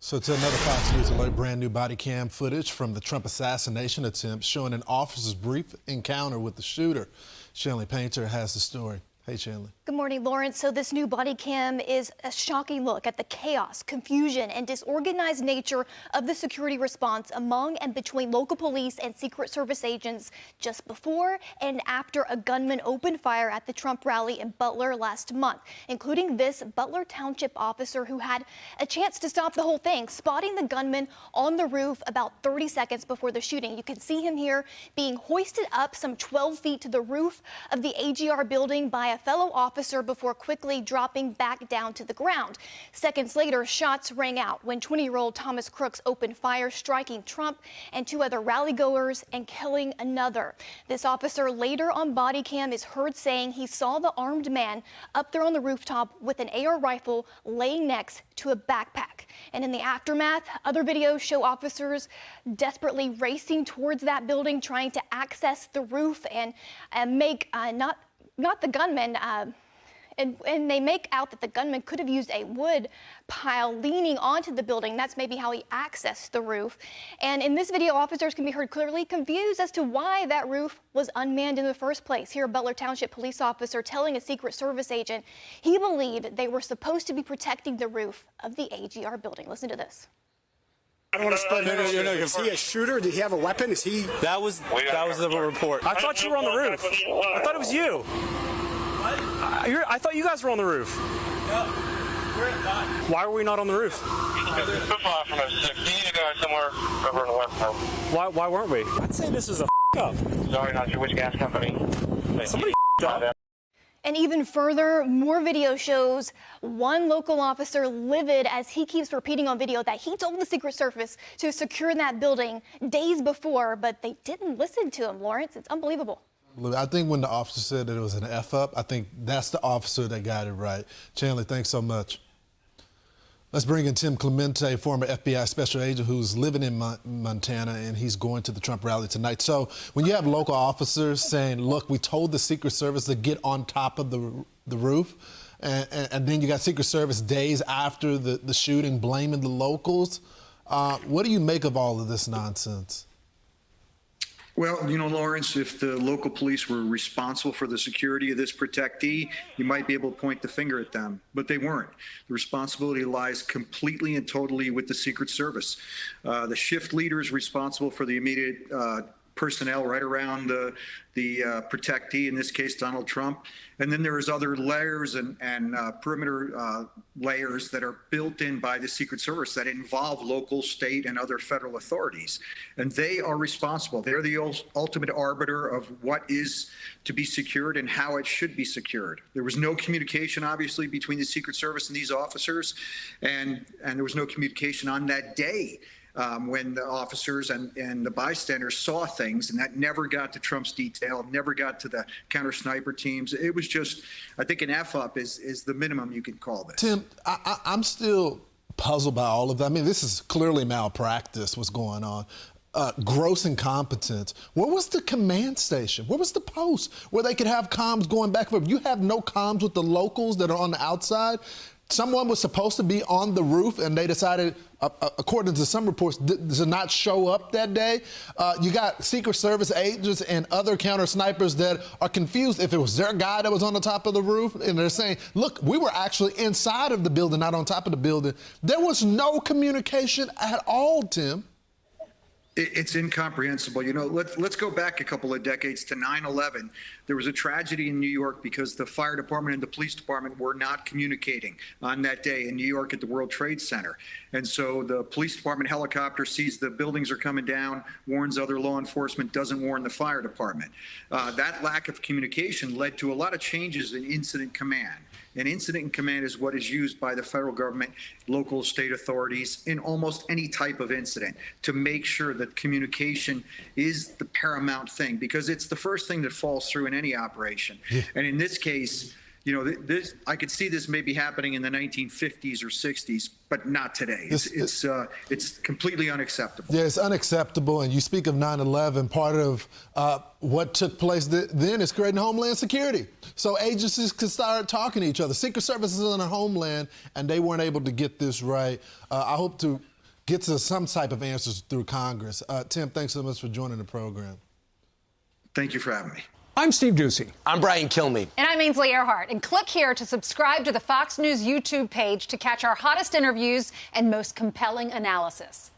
So to another Fox News alert, brand new body cam footage from the Trump assassination attempt showing an officer's brief encounter with the shooter. Chanley Painter has the story. Hey, Chanley. Good morning, Lawrence. So this new body cam is a shocking look at the chaos, confusion, and disorganized nature of the security response among and between local police and Secret Service agents just before and after a gunman opened fire at the Trump rally in Butler last month, including this Butler Township officer who had a chance to stop the whole thing, spotting the gunman on the roof about 30 seconds before the shooting. You can see him here being hoisted up some 12 feet to the roof of the AGR building by a fellow officer before quickly dropping back down to the ground. Seconds later, shots rang out when 20-year-old Thomas Crooks opened fire, striking Trump and two other rally-goers and killing another. This officer later on body cam is heard saying he saw the armed man up there on the rooftop with an AR rifle laying next to a backpack. And in the aftermath, other videos show officers desperately racing towards that building, trying to access the roof and make not the gunman, and they make out that the gunman could have used a wood pile leaning onto the building. That's maybe how he accessed the roof. And in this video, officers can be heard clearly confused as to why that roof was unmanned in the first place. Here, a Butler Township police officer telling a Secret Service agent he believed they were supposed to be protecting the roof of the AGR building. Listen to this. I don't want to spread. No. Is he a shooter? Did he have a weapon? Is he? That was the report. I thought you were on the roof. I thought it was you. What? I thought you guys were on the roof. No, we're not. Why were we not on the roof? Football from a 16 ago somewhere over in the west coast. Why weren't we? I'd say this is a up. Sorry, not sure which gas company. Somebody up. And even further, more video shows one local officer livid as he keeps repeating on video that he told the Secret Service to secure that building days before, but they didn't listen to him, Lawrence. It's unbelievable. Look, I think when the officer said that it was an F-up, I think that's the officer that got it right. Chanley, thanks so much. Let's bring in Tim Clemente, former FBI special agent who's living in Montana, and he's going to the Trump rally tonight. So when you have local officers saying, look, we told the Secret Service to get on top of the roof, and then you got Secret Service days after the shooting blaming the locals, what do you make of all of this nonsense? Well, you know, Lawrence, if the local police were responsible for the security of this protectee, you might be able to point the finger at them, but they weren't. The responsibility lies completely and totally with the Secret Service. The shift leader is responsible for the immediate personnel right around the protectee, in this case, Donald Trump. And then there's other layers and perimeter layers that are built in by the Secret Service that involve local, state, and other federal authorities. And they are responsible. They're the ultimate arbiter of what is to be secured and how it should be secured. There was no communication, obviously, between the Secret Service and these officers, and there was no communication on that day. When the officers and the bystanders saw things, and that never got to Trump's detail, never got to the counter sniper teams. It was just, I think an F-up is the minimum you could call this. Tim, I'm still puzzled by all of that. I mean, this is clearly malpractice, what's going on. Gross incompetence. Where was the command station? Where was the post where they could have comms going back and forth? You have no comms with the locals that are on the outside. Someone was supposed to be on the roof, and they decided, according to some reports, to not show up that day. You got Secret Service agents and other counter snipers that are confused if it was their guy that was on the top of the roof, and they're saying, look, we were actually inside of the building, not on top of the building. There was no communication at all, Tim. It's incomprehensible. You know, let's go back a couple of decades to 9/11. There was a tragedy in New York because the fire department and the police department were not communicating on that day in New York at the World Trade Center. And so the police department helicopter sees the buildings are coming down, warns other law enforcement, doesn't warn the fire department. That lack of communication led to a lot of changes in incident command. And incident command is what is used by the federal government, local state authorities in almost any type of incident to make sure that communication is the paramount thing, because it's the first thing that falls through in any operation. Yeah. And in this case, you know, I could see this maybe happening in the 1950s or 60s, but not today. It's completely unacceptable. Yeah, it's unacceptable. And you speak of 9/11. Part of what took place then is creating Homeland Security, so agencies could start talking to each other. Secret Service is in a homeland, and they weren't able to get this right. I hope to gets us some type of answers through Congress. Tim, thanks so much for joining the program. Thank you for having me. I'm Steve Ducey. I'm Brian Kilmeade. And I'm Ainsley Earhart. And click here to subscribe to the Fox News YouTube page to catch our hottest interviews and most compelling analysis.